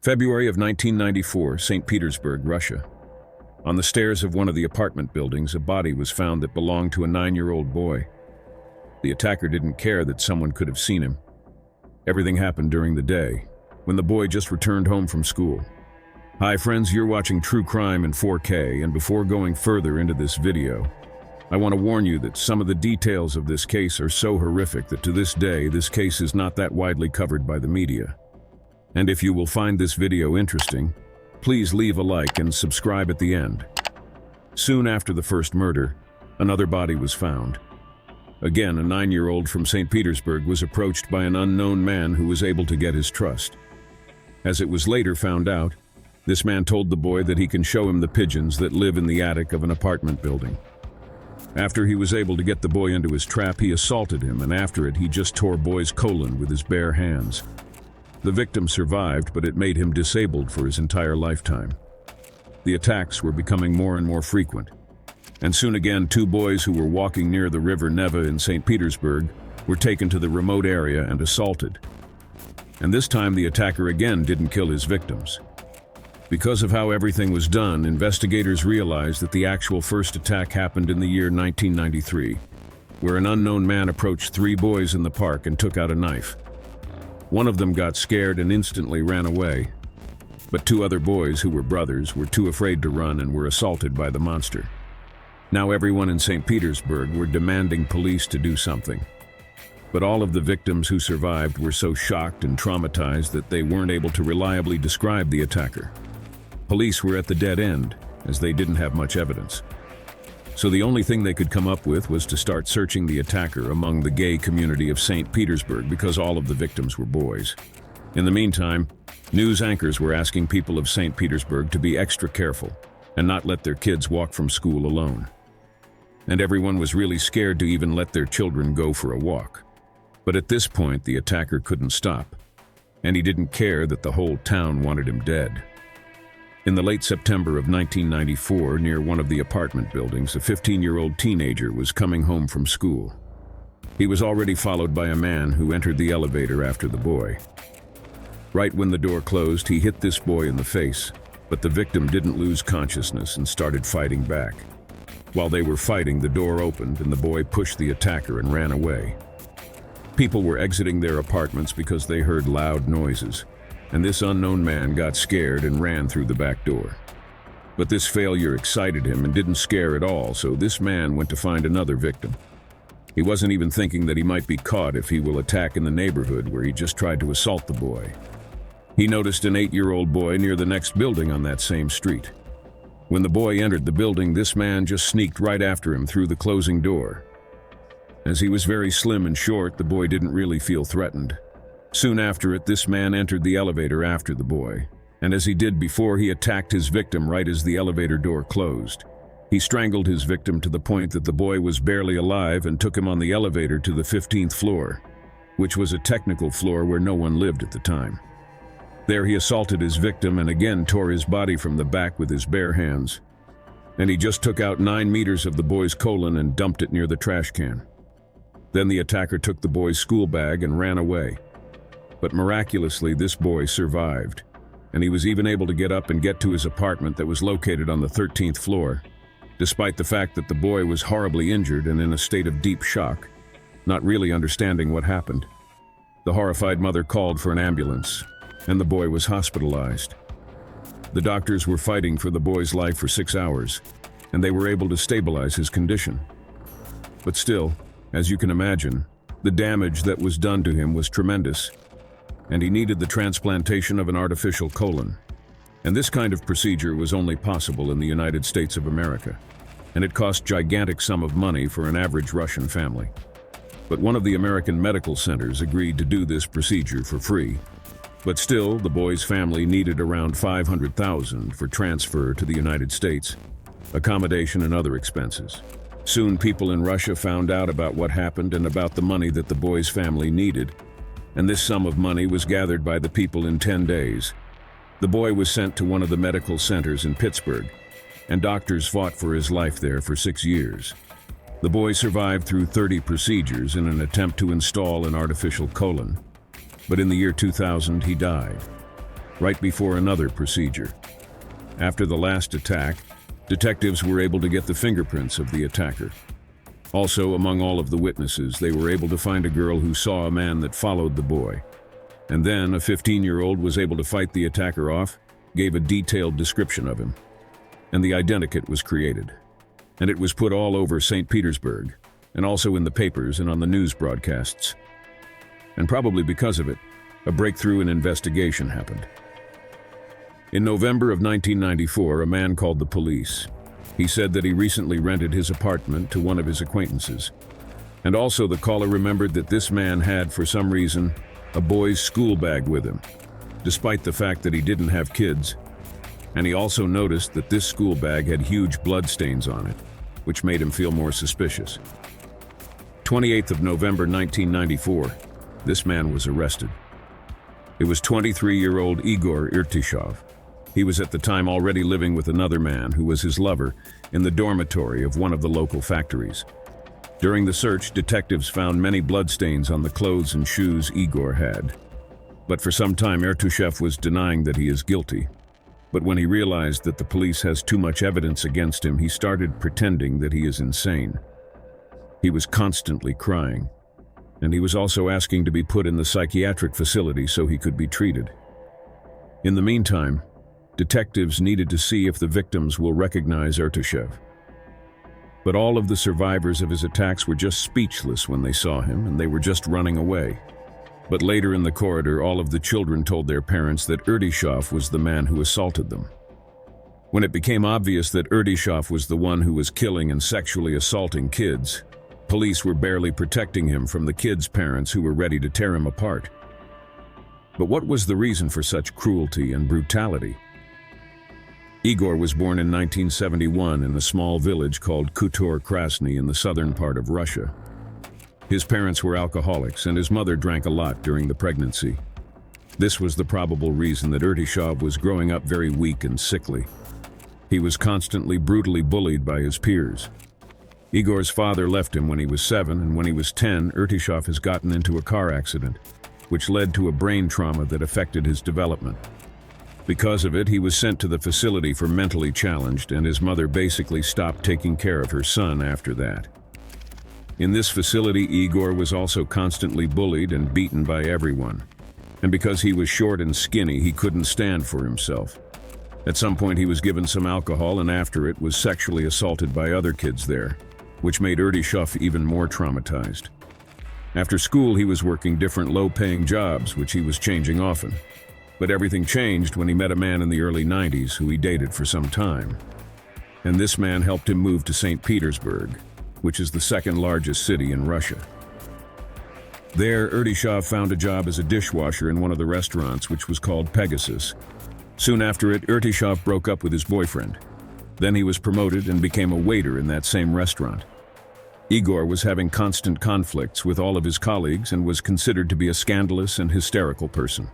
February of 1994, St. Petersburg, Russia. On the stairs of one of the apartment buildings, a body was found that belonged to a 9-year-old boy. The attacker didn't care that someone could have seen him. Everything happened during the day, when the boy just returned home from school. Hi friends, you're watching True Crime in 4K, and before going further into this video, I want to warn you that some of the details of this case are so horrific that to this day, this case is not that widely covered by the media. And if you will find this video interesting, please leave a like and subscribe at the end. Soon after the first murder, another body was found. Again, a 9-year-old from St. Petersburg was approached by an unknown man who was able to get his trust. As it was later found out, this man told the boy that he can show him the pigeons that live in the attic of an apartment building. After he was able to get the boy into his trap, he assaulted him, and after it, he just tore boy's colon with his bare hands. The victim survived, but it made him disabled for his entire lifetime. The attacks were becoming more and more frequent, and soon again 2 boys who were walking near the river Neva in St. Petersburg were taken to the remote area and assaulted. And this time the attacker again didn't kill his victims. Because of how everything was done, investigators realized that the actual first attack happened in the year 1993, where an unknown man approached 3 boys in the park and took out a knife. One of them got scared and instantly ran away, but 2 other boys who were brothers were too afraid to run and were assaulted by the monster. Now everyone in St. Petersburg were demanding police to do something. But all of the victims who survived were so shocked and traumatized that they weren't able to reliably describe the attacker. Police were at the dead end, as they didn't have much evidence. So the only thing they could come up with was to start searching the attacker among the gay community of St. Petersburg because all of the victims were boys. In the meantime, news anchors were asking people of St. Petersburg to be extra careful and not let their kids walk from school alone. And everyone was really scared to even let their children go for a walk. But at this point, the attacker couldn't stop, and he didn't care that the whole town wanted him dead. In the late September of 1994, near one of the apartment buildings, a 15-year-old teenager was coming home from school. He was already followed by a man who entered the elevator after the boy. Right when the door closed, he hit this boy in the face, but the victim didn't lose consciousness and started fighting back. While they were fighting, the door opened and the boy pushed the attacker and ran away. People were exiting their apartments because they heard loud noises, and this unknown man got scared and ran through the back door. But this failure excited him and didn't scare at all, so this man went to find another victim. He wasn't even thinking that he might be caught if he will attack in the neighborhood where he just tried to assault the boy. He noticed an 8-year-old boy near the next building on that same street. When the boy entered the building, this man just sneaked right after him through the closing door. As he was very slim and short, the boy didn't really feel threatened. Soon after it, this man entered the elevator after the boy, and as he did before, he attacked his victim right as the elevator door closed. He strangled his victim to the point that the boy was barely alive and took him on the elevator to the 15th floor, which was a technical floor where no one lived at the time. There he assaulted his victim and again tore his body from the back with his bare hands. And he just took out 9 meters of the boy's colon and dumped it near the trash can. Then the attacker took the boy's school bag and ran away. But miraculously, this boy survived, and he was even able to get up and get to his apartment that was located on the 13th floor, despite the fact that the boy was horribly injured and in a state of deep shock, not really understanding what happened. The horrified mother called for an ambulance, and the boy was hospitalized. The doctors were fighting for the boy's life for 6 hours, and they were able to stabilize his condition. But still, as you can imagine, the damage that was done to him was tremendous, and he needed the transplantation of an artificial colon. And this kind of procedure was only possible in the United States of America, and it cost gigantic sum of money for an average Russian family. But one of the American medical centers agreed to do this procedure for free. But still, the boy's family needed around $500,000 for transfer to the United States, accommodation and other expenses. Soon people in Russia found out about what happened and about the money that the boy's family needed, and this sum of money was gathered by the people in 10 days. The boy was sent to one of the medical centers in Pittsburgh, and doctors fought for his life there for 6 years. The boy survived through 30 procedures in an attempt to install an artificial colon, but in the year 2000 he died. right before another procedure. After the last attack, detectives were able to get the fingerprints of the attacker. Also, among all of the witnesses, they were able to find a girl who saw a man that followed the boy. And then a 15-year-old was able to fight the attacker off, gave a detailed description of him. And the identikit was created. And it was put all over St. Petersburg, and also in the papers and on the news broadcasts. And probably because of it, a breakthrough in investigation happened. In November of 1994, a man called the police. He said that he recently rented his apartment to one of his acquaintances. And also the caller remembered that this man had, for some reason, a boy's school bag with him, despite the fact that he didn't have kids. And he also noticed that this school bag had huge bloodstains on it, which made him feel more suspicious. 28th of November 1994, this man was arrested. It was 23-year-old Igor Irtyshov. He was at the time already living with another man who was his lover in the dormitory of one of the local factories. During the search, detectives found many bloodstains on the clothes and shoes Igor had. But for some time, Irtyshov was denying that he is guilty. But when he realized that the police has too much evidence against him, he started pretending that he is insane. He was constantly crying, and he was also asking to be put in the psychiatric facility so he could be treated. In the meantime, detectives needed to see if the victims will recognize Irtyshov. But all of the survivors of his attacks were just speechless when they saw him, and they were just running away. But later in the corridor, all of the children told their parents that Irtyshov was the man who assaulted them. When it became obvious that Irtyshov was the one who was killing and sexually assaulting kids, police were barely protecting him from the kids' parents who were ready to tear him apart. But what was the reason for such cruelty and brutality? Igor was born in 1971 in a small village called Khutor-Krasny in the southern part of Russia. His parents were alcoholics, and his mother drank a lot during the pregnancy. This was the probable reason that Irtyshov was growing up very weak and sickly. He was constantly brutally bullied by his peers. Igor's father left him when he was 7, and when he was 10, Irtyshov has gotten into a car accident, which led to a brain trauma that affected his development. Because of it, he was sent to the facility for mentally challenged, and his mother basically stopped taking care of her son after that. In this facility, Igor was also constantly bullied and beaten by everyone. And because he was short and skinny, he couldn't stand for himself. At some point, he was given some alcohol, and after it, was sexually assaulted by other kids there, which made Irtyshov even more traumatized. After school, he was working different low-paying jobs, which he was changing often. But everything changed when he met a man in the early 90s who he dated for some time. And this man helped him move to St. Petersburg, which is the second largest city in Russia. There, Irtyshov found a job as a dishwasher in one of the restaurants, which was called Pegasus. Soon after it, Irtyshov broke up with his boyfriend. Then he was promoted and became a waiter in that same restaurant. Igor was having constant conflicts with all of his colleagues and was considered to be a scandalous and hysterical person.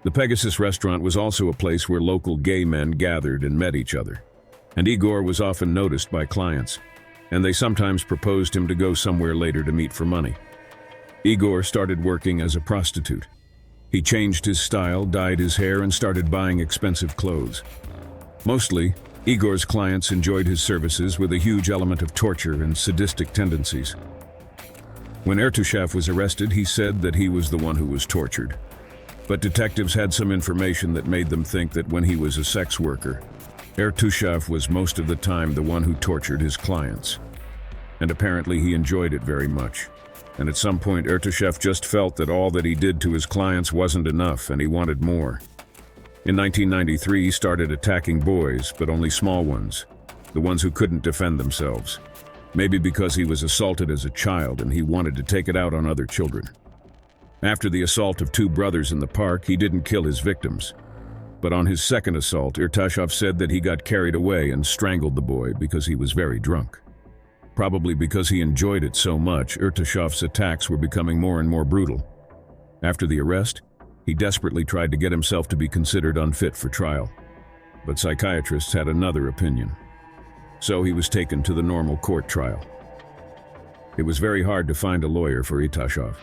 The Pegasus restaurant was also a place where local gay men gathered and met each other. And Igor was often noticed by clients, and they sometimes proposed him to go somewhere later to meet for money. Igor started working as a prostitute. He changed his style, dyed his hair, and started buying expensive clothes. Mostly, Igor's clients enjoyed his services with a huge element of torture and sadistic tendencies. When Irtyshov was arrested, he said that he was the one who was tortured. But detectives had some information that made them think that when he was a sex worker, Irtyshov was most of the time the one who tortured his clients. And apparently he enjoyed it very much. And at some point, Irtyshov just felt that all that he did to his clients wasn't enough and he wanted more. In 1993, he started attacking boys, but only small ones, the ones who couldn't defend themselves. Maybe because he was assaulted as a child and he wanted to take it out on other children. After the assault of 2 brothers in the park, he didn't kill his victims. But on his second assault, Irtyshov said that he got carried away and strangled the boy because he was very drunk. Probably because he enjoyed it so much, Irtyshov's attacks were becoming more and more brutal. After the arrest, he desperately tried to get himself to be considered unfit for trial. But psychiatrists had another opinion. So he was taken to the normal court trial. It was very hard to find a lawyer for Irtyshov.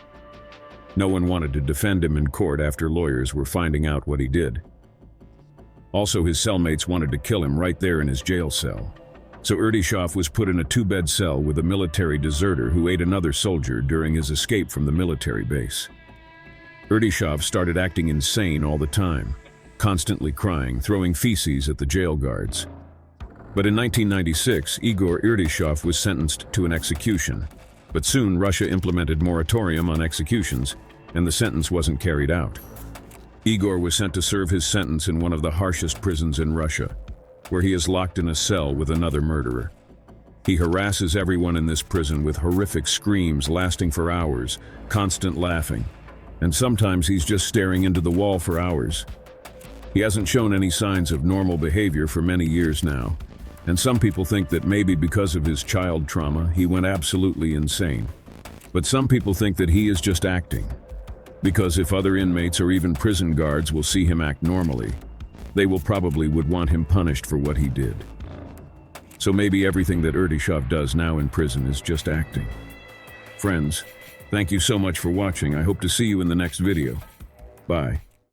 No one wanted to defend him in court after lawyers were finding out what he did. Also, his cellmates wanted to kill him right there in his jail cell. So Irtyshov was put in a 2-bed cell with a military deserter who ate another soldier during his escape from the military base. Irtyshov started acting insane all the time, constantly crying, throwing feces at the jail guards. But in 1996, Igor Irtyshov was sentenced to an execution. But soon Russia implemented moratorium on executions, and the sentence wasn't carried out. Igor was sent to serve his sentence in one of the harshest prisons in Russia, where he is locked in a cell with another murderer. He harasses everyone in this prison with horrific screams lasting for hours, constant laughing, and sometimes he's just staring into the wall for hours. He hasn't shown any signs of normal behavior for many years now, and some people think that maybe because of his child trauma, he went absolutely insane. But some people think that he is just acting, because if other inmates or even prison guards will see him act normally, they will probably would want him punished for what he did. So maybe everything that Irtyshov does now in prison is just acting. Friends, thank you so much for watching. I hope to see you in the next video. Bye.